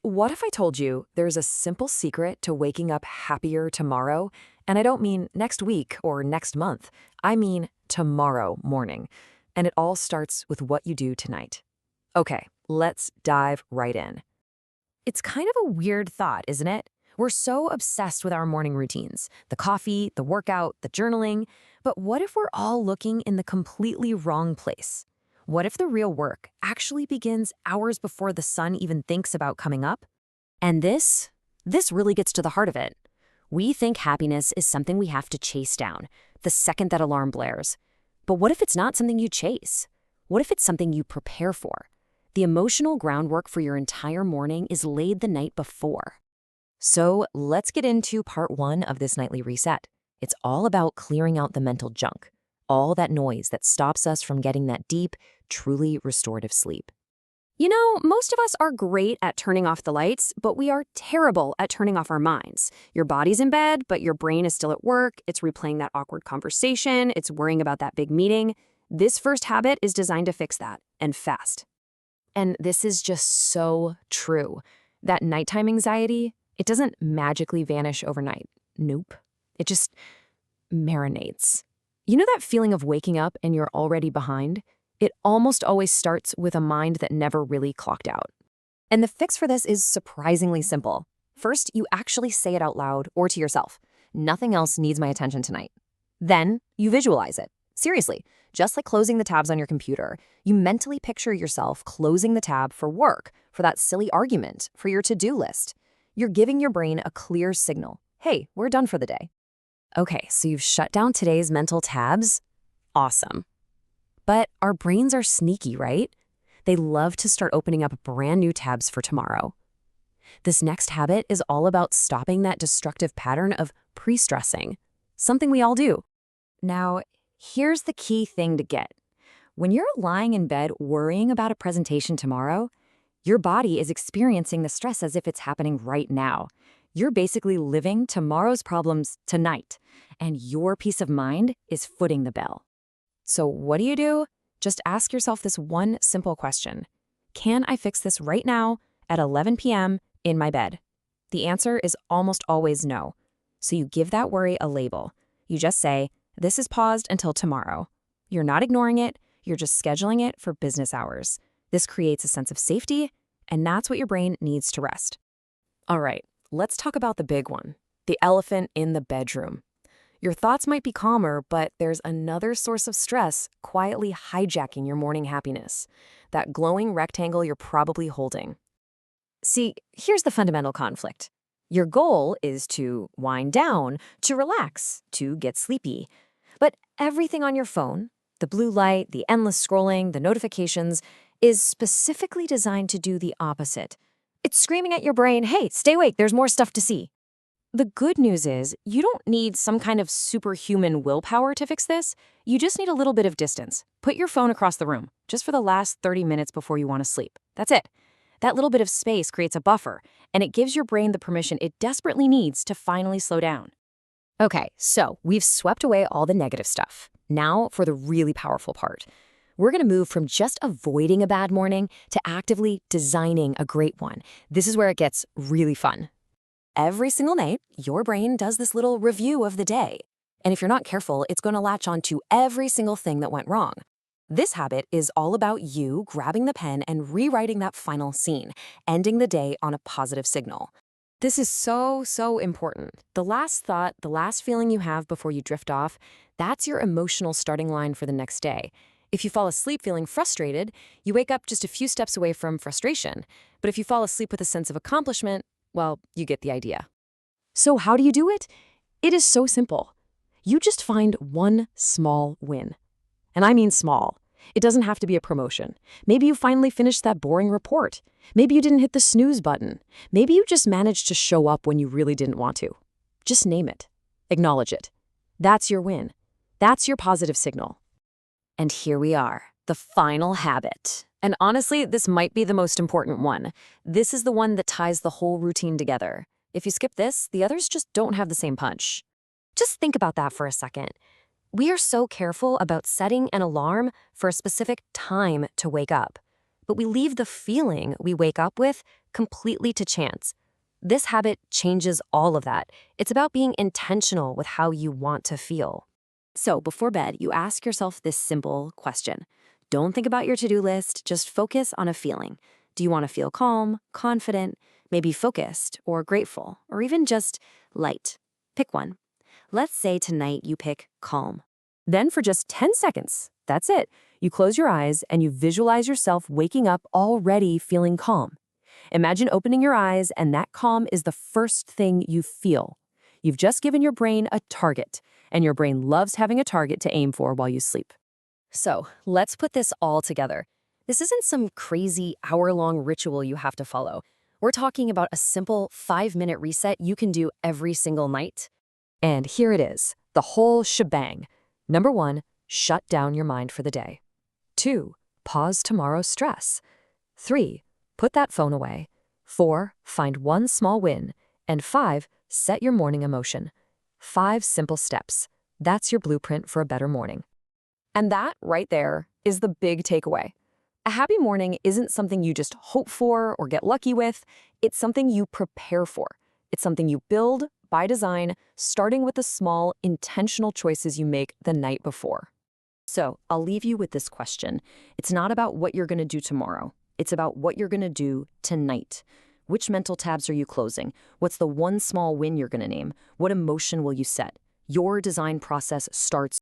What if I told you there's a simple secret to waking up happier tomorrow? And I don't mean next week or next month. I mean tomorrow morning. And it all starts with what you do tonight. Okay, let's dive right in. It's kind of a weird thought, isn't it? We're so obsessed with our morning routines, the coffee, the workout, the journaling. But what if we're all looking in the completely wrong place? What if the real work actually begins hours before the sun even thinks about coming up? And this really gets to the heart of it. We think happiness is something we have to chase down the second that alarm blares. But what if it's not something you chase? What if it's something you prepare for? The emotional groundwork for your entire morning is laid the night before. So let's get into part one of this nightly reset. It's all about clearing out the mental junk, all that noise that stops us from getting that deep, truly restorative sleep. You know, most of us are great at turning off the lights, but we are terrible at turning off our minds. Your body's in bed, but your brain is still at work. It's replaying that awkward conversation. It's worrying about that big meeting. This first habit is designed to fix that, and fast. And this is just so true. That nighttime anxiety, it doesn't magically vanish overnight. Nope. It just marinates. You know that feeling of waking up and you're already behind? It almost always starts with a mind that never really clocked out. And the fix for this is surprisingly simple. First, you actually say it out loud or to yourself. Nothing else needs my attention tonight. Then, you visualize it. Seriously, just like closing the tabs on your computer, you mentally picture yourself closing the tab for work, for that silly argument, for your to-do list. You're giving your brain a clear signal. Hey, we're done for the day. Okay, so you've shut down today's mental tabs? Awesome. But our brains are sneaky, right? They love to start opening up brand new tabs for tomorrow. This next habit is all about stopping that destructive pattern of pre-stressing, something we all do. Now, here's the key thing to get. When you're lying in bed worrying about a presentation tomorrow, your body is experiencing the stress as if it's happening right now. You're basically living tomorrow's problems tonight, and your peace of mind is footing the bill. So what do? Just ask yourself this one simple question. Can I fix this right now at 11 p.m. in my bed? The answer is almost always no. So you give that worry a label. You just say, this is paused until tomorrow. You're not ignoring it, you're just scheduling it for business hours. This creates a sense of safety, and that's what your brain needs to rest. All right, let's talk about the big one, the elephant in the bedroom. Your thoughts might be calmer, but there's another source of stress quietly hijacking your morning happiness. That glowing rectangle you're probably holding. See, here's the fundamental conflict. Your goal is to wind down, to relax, to get sleepy. But everything on your phone, the blue light, the endless scrolling, the notifications, is specifically designed to do the opposite. It's screaming at your brain, hey, stay awake, there's more stuff to see. The good news is, you don't need some kind of superhuman willpower to fix this. You just need a little bit of distance. Put your phone across the room, just for the last 30 minutes before you want to sleep. That's it. That little bit of space creates a buffer, and it gives your brain the permission it desperately needs to finally slow down. Okay, so we've swept away all the negative stuff. Now for the really powerful part. We're going to move from just avoiding a bad morning to actively designing a great one. This is where it gets really fun. Every single night, your brain does this little review of the day. And if you're not careful, it's going to latch on to every single thing that went wrong. This habit is all about you grabbing the pen and rewriting that final scene, ending the day on a positive signal. This is so important. The last thought, the last feeling you have before you drift off, that's your emotional starting line for the next day. If you fall asleep feeling frustrated, you wake up just a few steps away from frustration. But if you fall asleep with a sense of accomplishment, well, you get the idea. So how do you do it? It is so simple. You just find one small win. And I mean small. It doesn't have to be a promotion. Maybe you finally finished that boring report. Maybe you didn't hit the snooze button. Maybe you just managed to show up when you really didn't want to. Just name it. Acknowledge it. That's your win. That's your positive signal. And here we are, the final habit. And honestly, this might be the most important one. This is the one that ties the whole routine together. If you skip this, the others just don't have the same punch. Just think about that for a second. We are so careful about setting an alarm for a specific time to wake up, but we leave the feeling we wake up with completely to chance. This habit changes all of that. It's about being intentional with how you want to feel. So before bed, you ask yourself this simple question. Don't think about your to-do list, just focus on a feeling. Do you want to feel calm, confident, maybe focused, or grateful, or even just light? Pick one. Let's say tonight you pick calm. Then for just 10 seconds, that's it. You close your eyes and you visualize yourself waking up already feeling calm. Imagine opening your eyes and that calm is the first thing you feel. You've just given your brain a target, and your brain loves having a target to aim for while you sleep. So let's put this all together. This isn't some crazy hour-long ritual you have to follow. We're talking about a simple 5-minute reset you can do every single night. And here it is, the whole shebang. Number 1, shut down your mind for the day. 2, pause tomorrow's stress. 3, put that phone away. 4, find one small win. And 5, set your morning emotion. 5 simple steps. That's your blueprint for a better morning. And that, right there, is the big takeaway. A happy morning isn't something you just hope for or get lucky with. It's something you prepare for. It's something you build by design, starting with the small, intentional choices you make the night before. So I'll leave you with this question. It's not about what you're going to do tomorrow. It's about what you're going to do tonight. Which mental tabs are you closing? What's the one small win you're going to name? What emotion will you set? Your design process starts